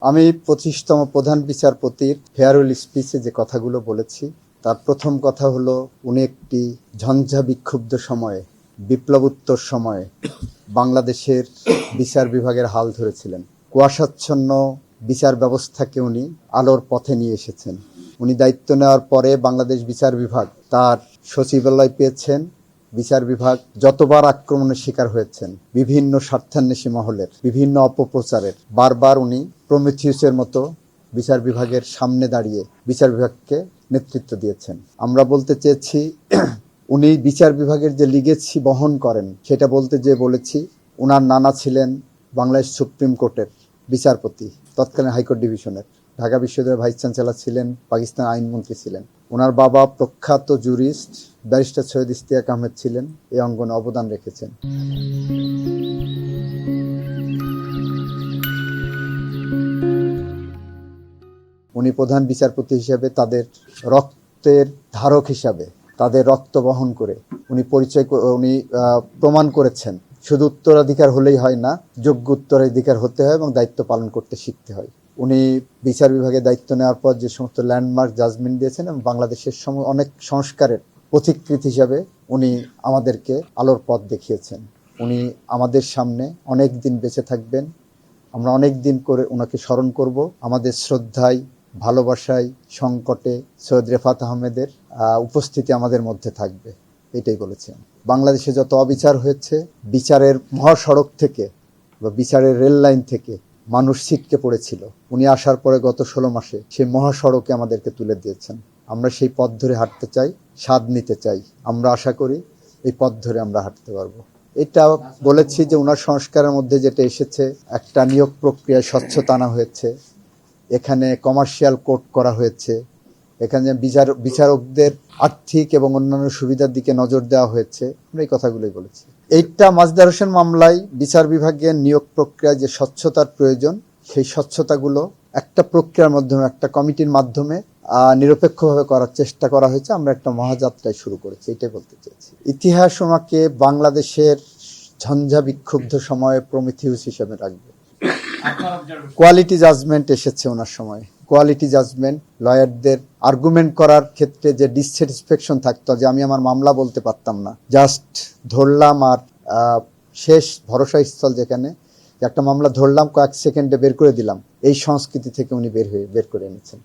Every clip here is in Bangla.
আমি 25তম প্রধান বিচারপতির ফেয়ারওয়েল স্পিচে যে কথাগুলো বলেছি তার প্রথম কথা হলো, উনি একটি ঝঞ্ঝা বিক্ষুব্ধ সময়ে, বিপ্লবোত্তর সময়ে বাংলাদেশের বিচার বিভাগের হাল ধরেছিলেন। কুয়াশাচ্ছন্ন বিচার ব্যবস্থাকে উনি আলোর পথে নিয়ে এসেছেন। উনি দায়িত্ব নেওয়ার পরে বাংলাদেশ বিচার বিভাগ তার সচিবালয় পেয়েছেন। বিচার বিভাগ যতবার আক্রমণের শিকার হয়েছেন, বিভিন্ন স্বার্থান্বেষী মহলের বিভিন্ন অপপ্রচারের, বারবার উনি প্রমিথিউসের মতো বিচার বিভাগের সামনে দাঁড়িয়ে বিচার বিভাগকে নেতৃত্ব দিয়েছেন। আমরা বলতে চেয়েছি, উনি বিচার বিভাগের যে লিগেসি বহন করেন সেটা বলতে যে বলেছি, ওনার নানা ছিলেন বাংলাদেশ সুপ্রিম কোর্টের বিচারপতি, তৎকালীন হাইকোর্ট ডিভিশনের, ঢাকা বিশ্ববিদ্যালয়ের ভাইস চ্যান্সেলর ছিলেন, পাকিস্তান আইনমন্ত্রী ছিলেন। ওনার বাবা প্রখ্যাত জুরিস্ট ব্যারিস্টার সৈয়দ ইশতিয়াক আহমেদ ছিলেন, এই অঙ্গনে অবদান রেখেছেন। উনি প্রধান বিচারপতি হিসেবে তাদের রক্তের ধারক হিসাবে, তাদের রক্ত বহন করে উনি প্রমাণ করেছেন শুধু উত্তরাধিকার হলেই হয় না, যোগ্য উত্তরাধিকার হতে হয় এবং দায়িত্ব পালন করতে শিখতে হয়। উনি বিচার বিভাগে দায়িত্ব নেওয়ার পর যে সমস্ত ল্যান্ডমার্ক জাজমেন্ট দিয়েছেন এবং বাংলাদেশের অনেক সংস্কারের পথিকৃৎ হিসাবে উনি আমাদেরকে আলোর পথ দেখিয়েছেন। উনি আমাদের সামনে অনেক দিন বেঁচে থাকবেন। আমরা অনেক দিন করে ওনাকে স্মরণ করব। আমাদের শ্রদ্ধায়, ভালোবাসায়, সংকটে সৈয়দ রেফাত আহমেদের উপস্থিতি আমাদের মধ্যে থাকবে, এটাই বলেছেন। বাংলাদেশে যত অবিচার হয়েছে, বিচারের মহাসড়ক থেকে বা বিচারের রেল লাইন থেকে মানুষ ছিটকে পড়েছিল, উনি আসার পরে গত 16 মাসে সেই মহাসড়কে আমাদেরকে তুলে দিয়েছেন। আমরা সেই পথ ধরে হাঁটতে চাই, স্বাদ নিতে চাই। আমরা আশা করি এই পথ ধরে আমরা হাঁটতে পারবো। এটা বলেছি যে ওনার সংস্কারের মধ্যে যেটা এসেছে, একটা নিয়োগ প্রক্রিয়ায় স্বচ্ছতা আনা হয়েছে, এখানে কমার্শিয়াল কোর্ট করা হয়েছে, এখানে বিচারকদের আর্থিক এবং অন্যান্য সুবিধার দিকে নজর দেওয়া হয়েছে। আমরা এই কথাগুলোই বলেছি। এইটা মাজদার হোসেন মামলায় বিচার বিভাগের নিয়োগ প্রক্রিয়ায় যে স্বচ্ছতার প্রয়োজন, সেই স্বচ্ছতাগুলো একটা প্রক্রিয়ার মাধ্যমে, একটা কমিটির মাধ্যমে নিরপেক্ষভাবে করার চেষ্টা করা হয়েছে। আমরা একটা মহাযাত্রায় শুরু করেছি, এটাই বলতে চেয়েছি। ইতিহাস ওনাকে বাংলাদেশের ঝঞ্ঝা বিক্ষুব্ধ সময়ে প্রমিথিউস হিসেবে রাখবে। কোয়ালিটি জাজমেন্ট এসেছে ওনার সময়, কোয়ালিটি জাজমেন্ট। লয়ারদের আর্গুমেন্ট করার ক্ষেত্রে যে ডিসস্যাটিসফ্যাকশন থাকতো, যে আমি আমার মামলা বলতে পারতাম না, জাস্ট ধরলাম আর শেষ ভরসা স্থল, যেখানে একটা মামলা ধরলাম কয়েক সেকেন্ডে বের করে দিলাম, এই সংস্কৃতি থেকে উনি বের করে এনেছেন।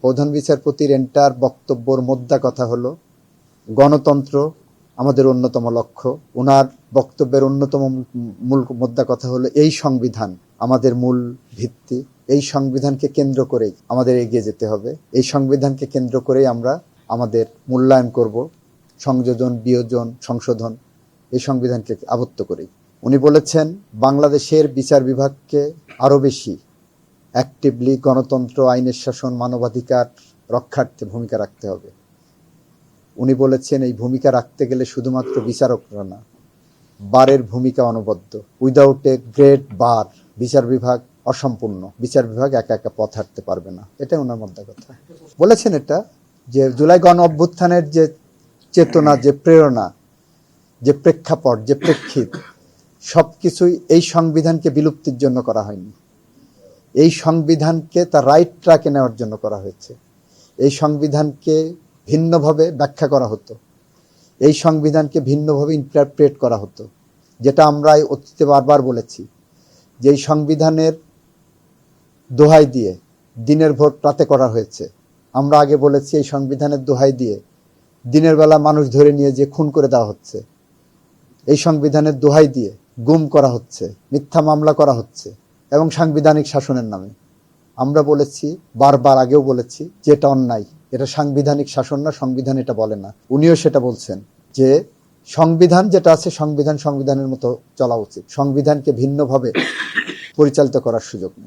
প্রধান বিচারপতির এন্টার বক্তব্যর মোদ্দা কথা হলো, গণতন্ত্র আমাদের অন্যতম লক্ষ্য। ওনার বক্তব্যের অন্যতম মূল মোদ্দা কথা হলো, এই সংবিধান আমাদের মূল ভিত্তি, এই সংবিধানকে কেন্দ্র করেই আমাদের এগিয়ে যেতে হবে, এই সংবিধানকে কেন্দ্র করেই আমরা আমাদের মূল্যায়ন করব, সংযোজন, বিয়োজন, সংশোধন এই সংবিধানকে আবদ্ধ করেই। উনি বলেছেন বাংলাদেশের বিচার বিভাগকে আরও বেশি অ্যাক্টিভলি গণতন্ত্র, আইনের শাসন, মানবাধিকার রক্ষার্থে ভূমিকা রাখতে হবে। উনি বলেছেন এই ভূমিকা রাখতে গেলে শুধুমাত্র বিচারকরা না, বারের ভূমিকা অনবদ্য। উইদাউট এ গ্রেট বার বিচার বিভাগ অসম্পূর্ণ, বিচার বিভাগ একা একা পথ হাঁটতে পারবে না। এটা ওনার মধ্যে কথা বলেছেন। এটা যে জুলাই গণ অভ্যুত্থানের যে চেতনা, যে প্রেরণা, যে প্রেক্ষাপট, যে প্রেক্ষিত, সবকিছুই এই সংবিধানকে বিলুপ্তির জন্য করা হয়নি। এই সংবিধানকে তার রাইট ট্র্যাকে নেওয়ার জন্য করা হয়েছে। এই সংবিধানকে ভিন্নভাবে ব্যাখ্যা করা হতো, এই সংবিধানকে ভিন্নভাবে ইন্টারপ্রেট করা হতো, যেটা আমরা অতীতে বারবার বলেছি যে এই সংবিধানের দোহাই দিয়ে দিনের ভোট রাতে করা হয়েছে। আমরা আগে বলেছি এই সংবিধানের দোহাই দিয়ে দিনের বেলা মানুষ ধরে নিয়ে যে খুন করে দেওয়া হচ্ছে, এই সংবিধানের দোহাই দিয়ে গুম করা হচ্ছে, মিথ্যা মামলা করা হচ্ছে এবং সাংবিধানিক শাসনের নামে। আমরা বলেছি, বারবার আগেও বলেছি, যে এটা অন্যায়, এটা সাংবিধানিক শাসন না, সংবিধান এটা বলে না। উনিও সেটা বলছেন যে সংবিধান যেটা আছে, সংবিধানের মতো চলা উচিত, সংবিধানকে ভিন্নভাবে পরিচালিত করার সুযোগ নেই।